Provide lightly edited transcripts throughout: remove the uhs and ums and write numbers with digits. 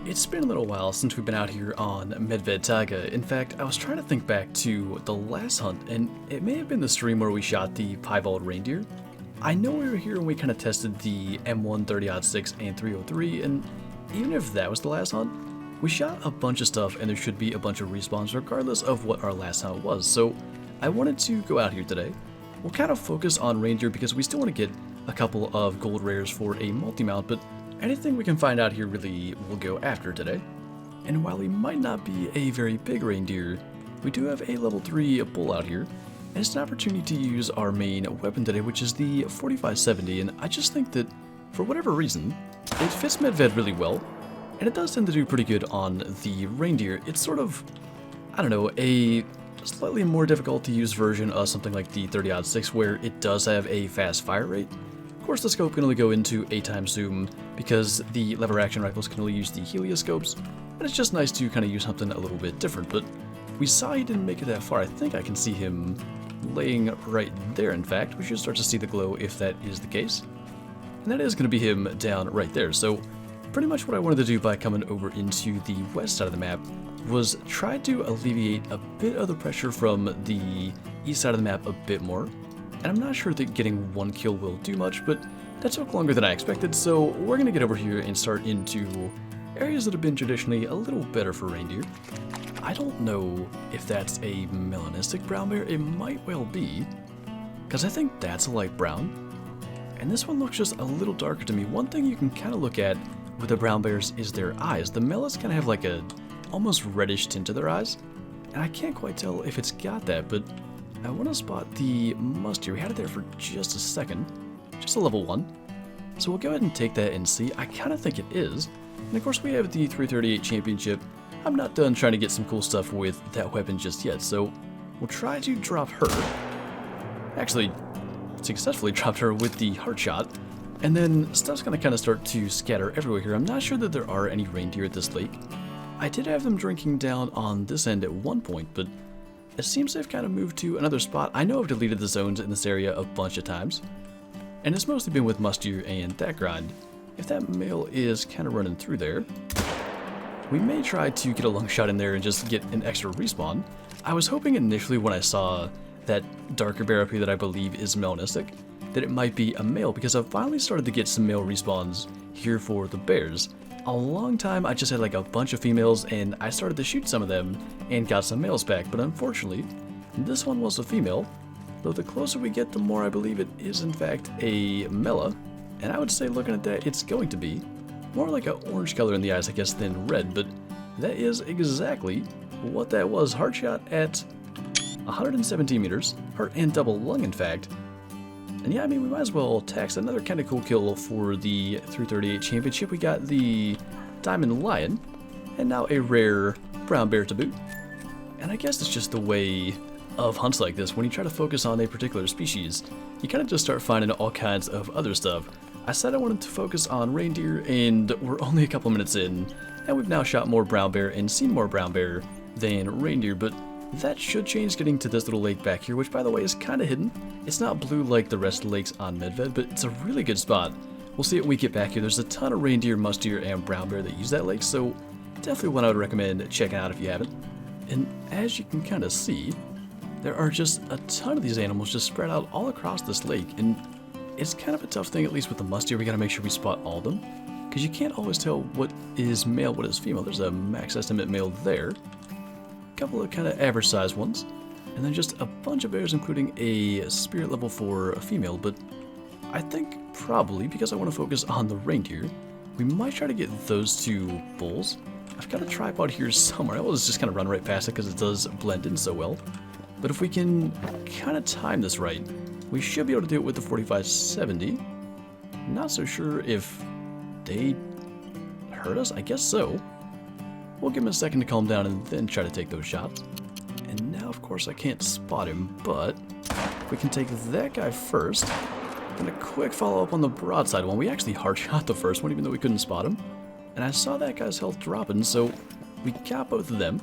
It's been a little while since we've been out here on Medved-Taiga. In fact, I was trying to think back to the last hunt, and it may have been the stream where we shot the piebald reindeer. I know we were here when we kind of tested the M1 30-06 and 303, and even if that was the last hunt, we shot a bunch of stuff and there should be a bunch of respawns regardless of what our last hunt was. So I wanted to go out here today. We'll kind of focus on reindeer because we still want to get a couple of gold rares for a multi-mount, but anything we can find out here really will go after today. And while we might not be a very big reindeer, we do have a level 3 bull out here, and it's an opportunity to use our main weapon today, which is the 4570, and I just think that, for whatever reason, it fits Medved really well, and it does tend to do pretty good on the reindeer. It's sort of, I don't know, a slightly more difficult to use version of something like the 30-06 where it does have a fast fire rate. Of course, the scope can only go into 8x zoom because the lever action rifles can only use the helioscopes, and it's just nice to kind of use something a little bit different. But we saw he didn't make it that far. I think I can see him laying right there. In fact, we should start to see the glow if that is the case. And that is going to be him down right there. So pretty much what I wanted to do by coming over into the west side of the map was try to alleviate a bit of the pressure from the east side of the map a bit more. And I'm not sure that getting one kill will do much, but that took longer than I expected, so we're going to get over here and start into areas that have been traditionally a little better for reindeer. I don't know if that's a melanistic brown bear. It might well be, because I think that's a light brown. And this one looks just a little darker to me. One thing you can kind of look at with the brown bears is their eyes. The melas kind of have like a almost reddish tint to their eyes, and I can't quite tell if it's got that, but I want to spot the mustard. We had it there for just a second. Just a level 1. So we'll go ahead and take that and see. I kind of think it is. And of course we have the 338 championship. I'm not done trying to get some cool stuff with that weapon just yet, so we'll try to drop her. Actually, successfully dropped her with the heart shot. And then stuff's going to kind of start to scatter everywhere here. I'm not sure that there are any reindeer at this lake. I did have them drinking down on this end at one point, but it seems they've kind of moved to another spot. I know I've deleted the zones in this area a bunch of times, and it's mostly been with musteer and that grind. If that male is kind of running through there, we may try to get a long shot in there and just get an extra respawn. I was hoping initially when I saw that darker bear up here that I believe is melanistic, that it might be a male, because I've finally started to get some male respawns here for the bears. A long time I just had like a bunch of females and I started to shoot some of them and got some males back, but unfortunately this one was a female, though the closer we get the more I believe it is in fact a mela, and I would say looking at that it's going to be more like an orange color in the eyes I guess than red, but that is exactly what that was. Heart shot at 117 meters, heart and double lung in fact. And yeah, I mean, we might as well tax another kind of cool kill for the 338 championship. We got the diamond lion, and now a rare brown bear to boot. And I guess it's just the way of hunts like this. When you try to focus on a particular species, you kind of just start finding all kinds of other stuff. I said I wanted to focus on reindeer, and we're only a couple minutes in, and we've now shot more brown bear and seen more brown bear than reindeer, but that should change getting to this little lake back here, which by the way is kind of hidden. It's not blue like the rest of the lakes on Medved, but it's a really good spot. We'll see it when we get back here. There's a ton of reindeer, musteer, and brown bear that use that lake, so definitely one I would recommend checking out if you haven't. And as you can kind of see, there are just a ton of these animals just spread out all across this lake, and it's kind of a tough thing, at least with the musteer. We gotta make sure we spot all of them, because you can't always tell what is male, what is female. There's a max estimate male there. Couple of kind of average sized ones, and then just a bunch of bears including a spirit level for a female, but I think probably because I want to focus on the reindeer, we might try to get those two bulls. I've got a tripod here somewhere. I will just kind of run right past it because it does blend in so well, but if we can kind of time this right, we should be able to do it with the 4570. Not so sure if they hurt us. I guess so. We'll give him a second to calm down and then try to take those shots. And now, of course, I can't spot him, but we can take that guy first. And a quick follow-up on the broadside one. We actually hard shot the first one, even though we couldn't spot him. And I saw that guy's health dropping, so we got both of them.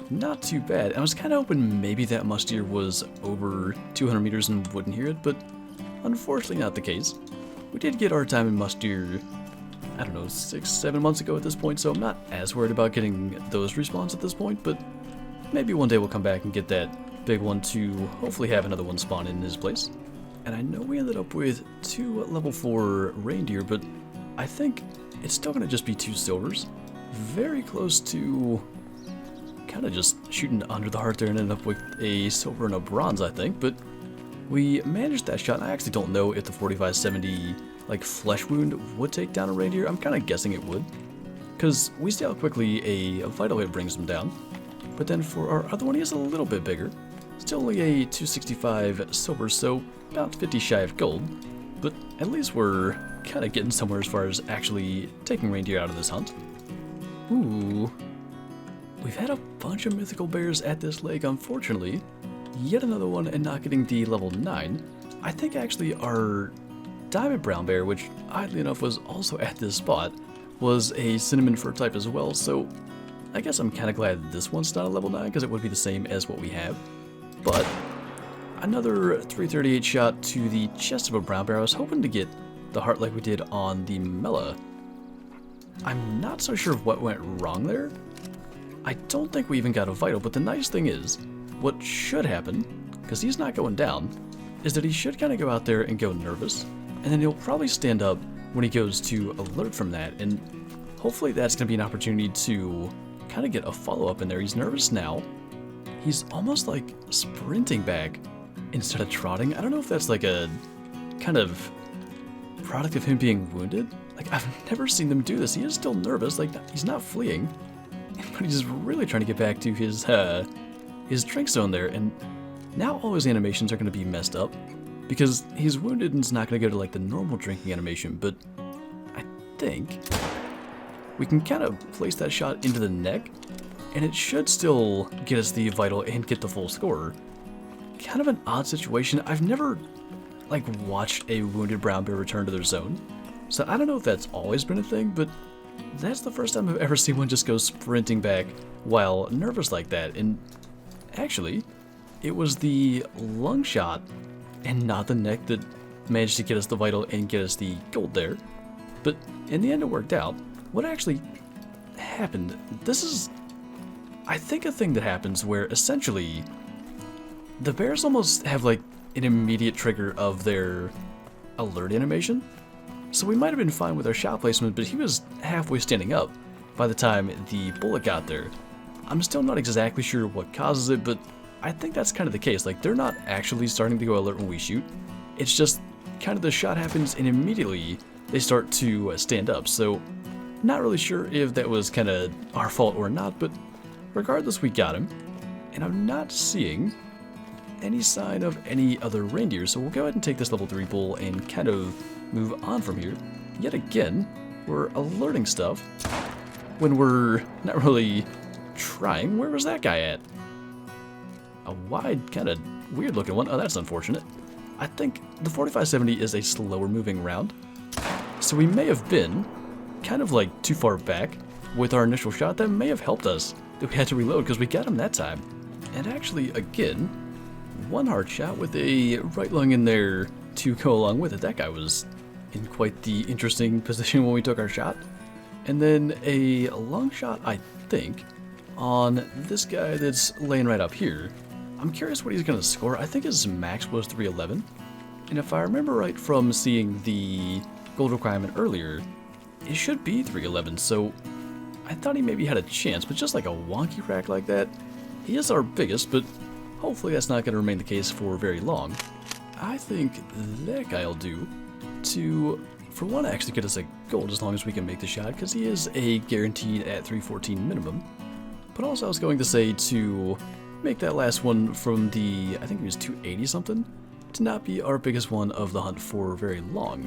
Not too bad. I was kind of hoping maybe that musteer was over 200 meters and wouldn't hear it, but unfortunately not the case. We did get our diamond musteer I don't know, 6-7 months ago at this point, so I'm not as worried about getting those respawns at this point, but maybe one day we'll come back and get that big one to hopefully have another one spawn in his place. And I know we ended up with 2 level 4 reindeer, but I think it's still going to just be 2 silvers. Very close to kind of just shooting under the heart there and ended up with a silver and a bronze, I think, but we managed that shot. I actually don't know if the 4570 like flesh wound would take down a reindeer. I'm kind of guessing it would, because we see how quickly a vital hit brings him down. But then for our other one, he is a little bit bigger. Still only a 265 silver, so about 50 shy of gold. But at least we're kind of getting somewhere as far as actually taking reindeer out of this hunt. Ooh. We've had a bunch of mythical bears at this lake, unfortunately. Yet another one and not getting the level 9. I think actually our diamond brown bear, which oddly enough was also at this spot, was a cinnamon fur type as well, so I guess I'm kind of glad that this one's not a level 9 because it would be the same as what we have. But another 338 shot to the chest of a brown bear. I was hoping to get the heart like we did on the Mela. I'm not so sure what went wrong there. I don't think we even got a vital, but the nice thing is, what should happen, because he's not going down, is that he should kind of go out there and go nervous, and then he'll probably stand up when he goes to alert from that, and hopefully that's going to be an opportunity to kind of get a follow-up in there. He's nervous now. He's almost like sprinting back instead of trotting. I don't know if that's like a kind of product of him being wounded. Like, I've never seen them do this. He is still nervous, like he's not fleeing, but he's really trying to get back to his drink zone there, and now all his animations are going to be messed up because he's wounded and it's not going to go to like the normal drinking animation. But I think we can kind of place that shot into the neck and it should still get us the vital and get the full score. Kind of an odd situation. I've never like watched a wounded brown bear return to their zone, so I don't know if that's always been a thing, but that's the first time I've ever seen one just go sprinting back while nervous like that. And actually, it was the lung shot and not the neck that managed to get us the vital and get us the gold there. But in the end, it worked out. What actually happened, this is, I think, a thing that happens where essentially the bears almost have like an immediate trigger of their alert animation. So we might have been fine with our shot placement, but he was halfway standing up by the time the bullet got there. I'm still not exactly sure what causes it, but I think that's kind of the case. Like, they're not actually starting to go alert when we shoot. It's just kind of the shot happens and immediately they start to stand up. So not really sure if that was kind of our fault or not, but regardless, we got him. And I'm not seeing any sign of any other reindeer, so we'll go ahead and take this level 3 bull and kind of move on from here. Yet again, we're alerting stuff when we're not really trying. Where was that guy at? A wide, kind of weird looking one. Oh, that's unfortunate. I think the 4570 is a slower moving round, so we may have been kind of like too far back with our initial shot. That may have helped us that we had to reload because we got him that time. And actually, again, one hard shot with a right lung in there to go along with it. That guy was in quite the interesting position when we took our shot. And then a long shot, I think, on this guy that's laying right up here. I'm curious what he's going to score. I think his max was 311. And if I remember right from seeing the gold requirement earlier, it should be 311. So I thought he maybe had a chance, but just like a wonky crack like that, he is our biggest, but hopefully that's not going to remain the case for very long. I think that guy will do to, for one, actually get us a gold as long as we can make the shot, because he is a guaranteed at 314 minimum. But also I was going to say to make that last one from the, I think it was 280 something, to not be our biggest one of the hunt for very long.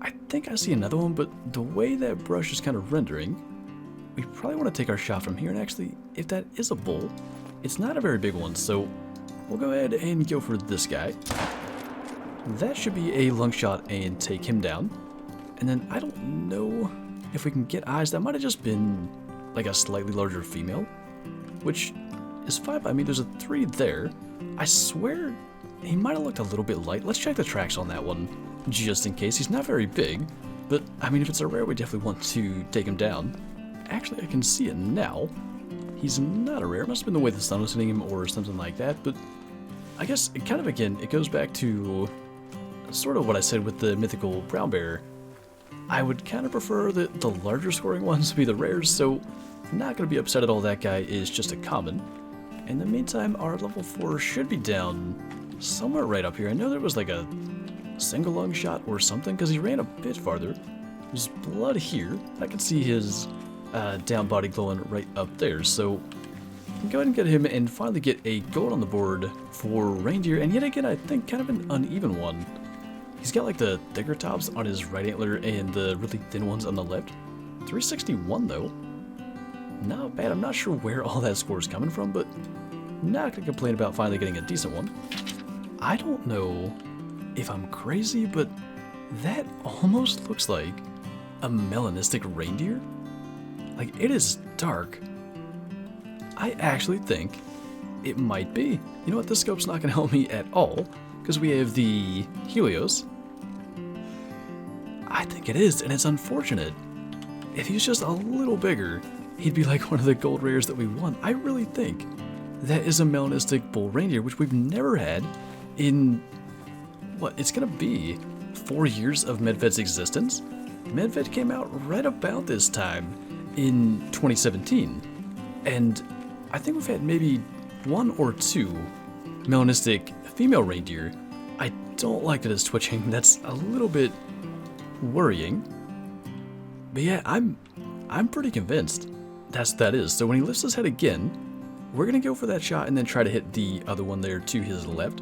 I think I see another one, but the way that brush is kind of rendering, we probably want to take our shot from here. And actually, if that is a bull, it's not a very big one, so we'll go ahead and go for this guy. That should be a lung shot and take him down. And then I don't know if we can get eyes. That might have just been like a slightly larger female, which is fine by me. There's a 3 there. I swear he might have looked a little bit light. Let's check the tracks on that one just in case. He's not very big, But, I mean, if it's a rare, we definitely want to take him down. Actually, I can see it now. He's not a rare. It must have been the way the sun was hitting him or something like that, but I guess it kind of, again, it goes back to sort of what I said with the mythical brown bear. I would kind of prefer the larger scoring ones to be the rares, so I'm not going to be upset at all that guy is just a common. In the meantime, our level 4 should be down somewhere right up here. I know there was like a single lung shot or something, because he ran a bit farther. There's blood here. I can see his down body glowing right up there, so go ahead and get him and finally get a gold on the board for reindeer, and yet again I think kind of an uneven one. He's got like the thicker tops on his right antler and the really thin ones on the left. 361 though. Not bad. I'm not sure where all that score is coming from, but not gonna complain about finally getting a decent one. I don't know if I'm crazy, but that almost looks like a melanistic reindeer. Like, it is dark. I actually think it might be. You know what, this scope's not going to help me at all, because we have the Helios. I think it is, and it's unfortunate. If he was just a little bigger, he'd be like one of the gold rares that we want. I really think that is a melanistic bull reindeer, which we've never had in, what, it's going to be 4 years of Medved's existence? Medved came out right about this time in 2017, and I think we've had maybe 1 or 2 melanistic female reindeer. I don't like that it's twitching. That's a little bit worrying. But yeah, I'm pretty convinced that is. So when he lifts his head again, we're gonna go for that shot and then try to hit the other one there to his left.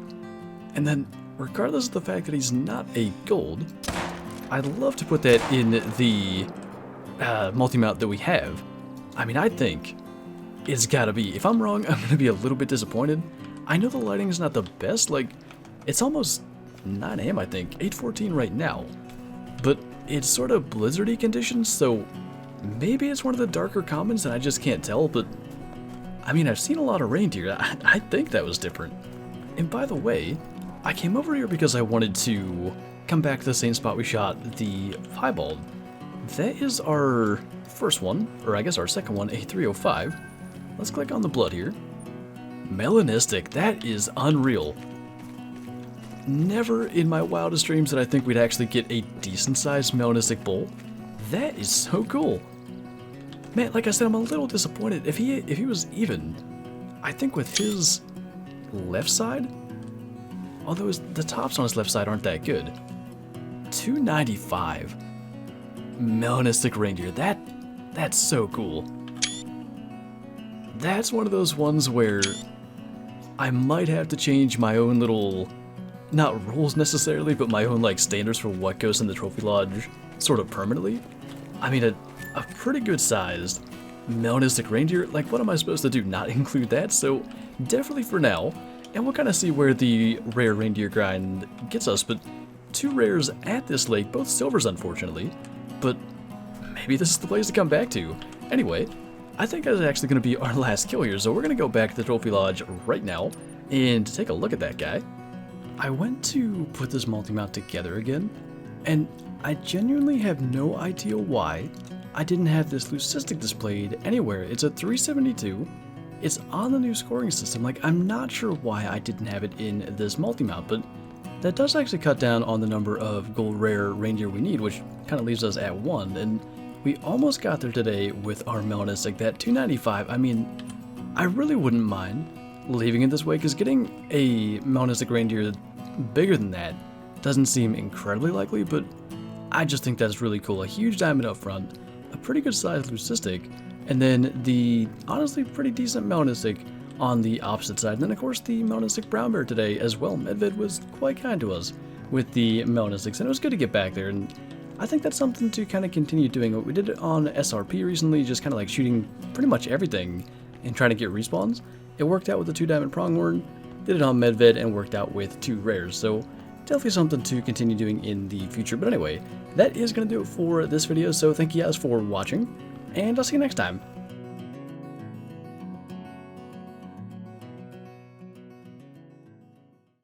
And then, regardless of the fact that he's not a gold, I'd love to put that in the multi-mount that we have. I mean, I think it's gotta be. If I'm wrong, I'm gonna be a little bit disappointed. I know the lighting is not the best. Like, it's almost 9 AM, I think, 8:14 right now. But it's sort of blizzardy conditions, so maybe it's one of the darker commons and I just can't tell. But I mean, I've seen a lot of reindeer. I think that was different. And by the way, I came over here because I wanted to come back to the same spot we shot the piebald. That is our first one, or I guess our second one, a 305. Let's click on the blood here. Melanistic, that is unreal. Never in my wildest dreams did I think we'd actually get a decent sized melanistic bull. That is so cool. Man, like I said, I'm a little disappointed. If he was even, I think with his left side, although the tops on his left side aren't that good. 295. Melanistic reindeer. That's so cool. That's one of those ones where I might have to change my own little, not rules necessarily, but my own like standards for what goes in the trophy lodge sort of permanently. I mean, a pretty good sized melanistic reindeer. Like, what am I supposed to do? Not include that? So definitely for now, and we'll kind of see where the rare reindeer grind gets us. But 2 rares at this lake, both silvers unfortunately, but maybe this is the place to come back to. Anyway, I think that is actually going to be our last kill here, so we're going to go back to the trophy lodge right now and take a look at that guy. I went to put this multi-mount together again, and I genuinely have no idea why I didn't have this leucistic displayed anywhere. It's a 372. It's on the new scoring system. Like, I'm not sure why I didn't have it in this multi-mount, but that does actually cut down on the number of gold rare reindeer we need, which kind of leaves us at 1, and we almost got there today with our melanistic. That 295, I mean, I really wouldn't mind leaving it this way, because getting a melanistic reindeer bigger than that doesn't seem incredibly likely, but I just think that's really cool. A huge diamond up front, a pretty good sized leucistic, and then the honestly pretty decent melanistic on the opposite side. And then of course the melanistic brown bear today as well. Medved was quite kind to us with the melanistics, and it was good to get back there, and I think that's something to kind of continue doing. We did it on SRP recently, just kind of like shooting pretty much everything and trying to get respawns. It worked out with the 2 diamond pronghorn, did it on Medved, and worked out with 2 rares, so definitely something to continue doing in the future. But anyway, that is going to do it for this video, so thank you guys for watching, and I'll see you next time.